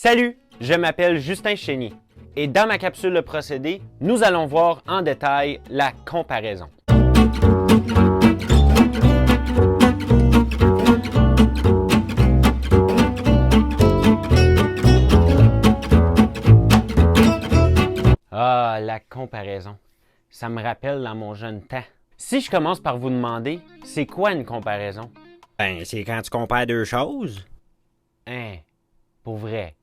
Salut, je m'appelle Justin Chénier et dans ma capsule de procédé, nous allons voir en détail la comparaison. Ah, la comparaison. Ça me rappelle dans mon jeune temps. Si je commence par vous demander, c'est quoi une comparaison? Ben, c'est quand tu compares deux choses. Hein, pour vrai.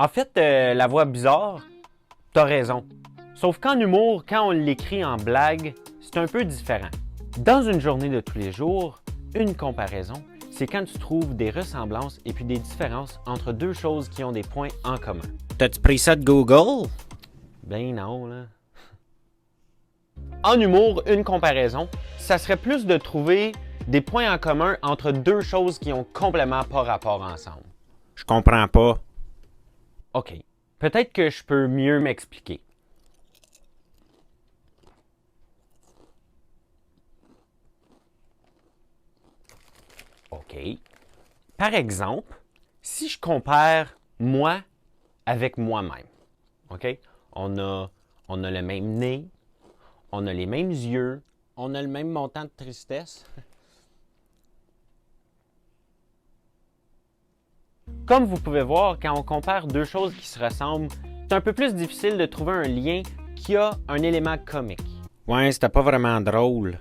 En fait, la voix bizarre, t'as raison. Sauf qu'en humour, quand on l'écrit en blague, c'est un peu différent. Dans une journée de tous les jours, une comparaison, c'est quand tu trouves des ressemblances et puis des différences entre deux choses qui ont des points en commun. T'as-tu pris ça de Google? Ben non, là. En humour, une comparaison, ça serait plus de trouver des points en commun entre deux choses qui ont complètement pas rapport ensemble. Je comprends pas. OK. Peut-être que je peux mieux m'expliquer. OK. Par exemple, si je compare moi avec moi-même, OK? On a le même nez, on a les mêmes yeux, on a le même montant de tristesse. Comme vous pouvez voir, quand on compare deux choses qui se ressemblent, c'est un peu plus difficile de trouver un lien qui a un élément comique. Ouais, c'était pas vraiment drôle.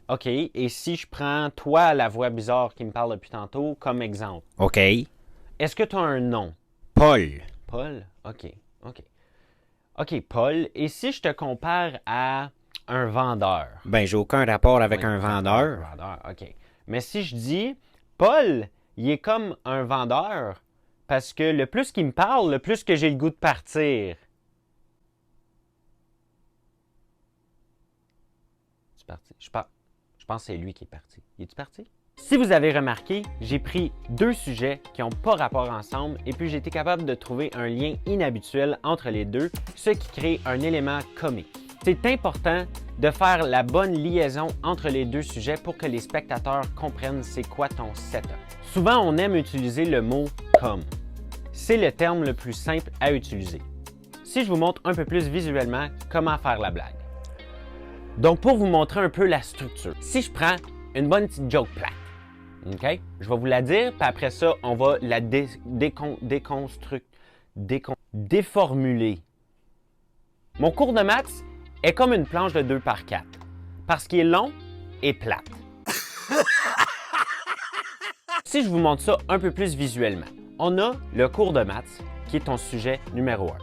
OK, et si je prends toi, la voix bizarre qui me parle depuis tantôt, comme exemple, OK. est-ce que tu as un nom? Paul. Paul? OK. OK, Paul. Et si je te compare à un vendeur? Ben, j'ai aucun rapport avec Oui, un vendeur. OK. Mais si je dis, Paul, il est comme un vendeur, parce que le plus qu'il me parle, le plus que j'ai le goût de partir. C'est parti. Je pense que c'est lui qui est parti. Il est-tu parti? Si vous avez remarqué, j'ai pris deux sujets qui n'ont pas rapport ensemble et puis j'ai été capable de trouver un lien inhabituel entre les deux, ce qui crée un élément comique. C'est important de faire la bonne liaison entre les deux sujets pour que les spectateurs comprennent c'est quoi ton setup. Souvent, on aime utiliser le mot « comme ». C'est le terme le plus simple à utiliser. Si je vous montre un peu plus visuellement comment faire la blague. Donc, pour vous montrer un peu la structure, si je prends une bonne petite joke plate, OK? Je vais vous la dire, puis après ça, on va la déformuler. Mon cours de maths est comme une planche de 2x4, parce qu'il est long et plate. Si je vous montre ça un peu plus visuellement, on a le cours de maths, qui est ton sujet numéro 1.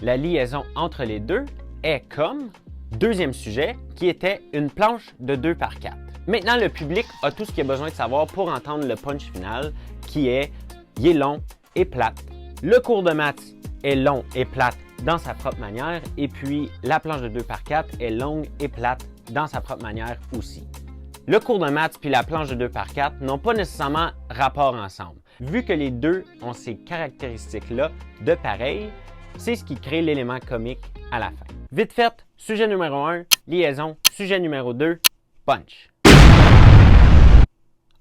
La liaison entre les deux est comme deuxième sujet, qui était une planche de 2x4. Maintenant, le public a tout ce qu'il a besoin de savoir pour entendre le punch final, qui est « il est long et plate ». Le cours de maths est long et plate dans sa propre manière, et puis la planche de 2x4 est longue et plate dans sa propre manière aussi. Le cours de maths puis la planche de 2x4 n'ont pas nécessairement rapport ensemble. Vu que les deux ont ces caractéristiques-là de pareil, c'est ce qui crée l'élément comique à la fin. Vite fait, sujet numéro 1, liaison, sujet numéro 2, punch.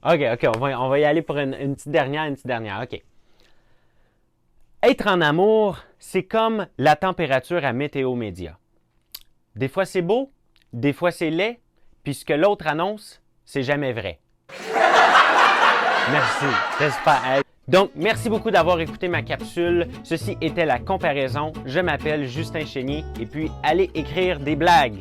OK, on va y aller pour une petite dernière, OK. Être en amour, c'est comme la température à Météo Média. Des fois c'est beau, des fois c'est laid, puis ce que l'autre annonce, c'est jamais vrai. Merci, c'est super. Donc, merci beaucoup d'avoir écouté ma capsule. Ceci était la comparaison. Je m'appelle Justin Chénier et puis allez écrire des blagues.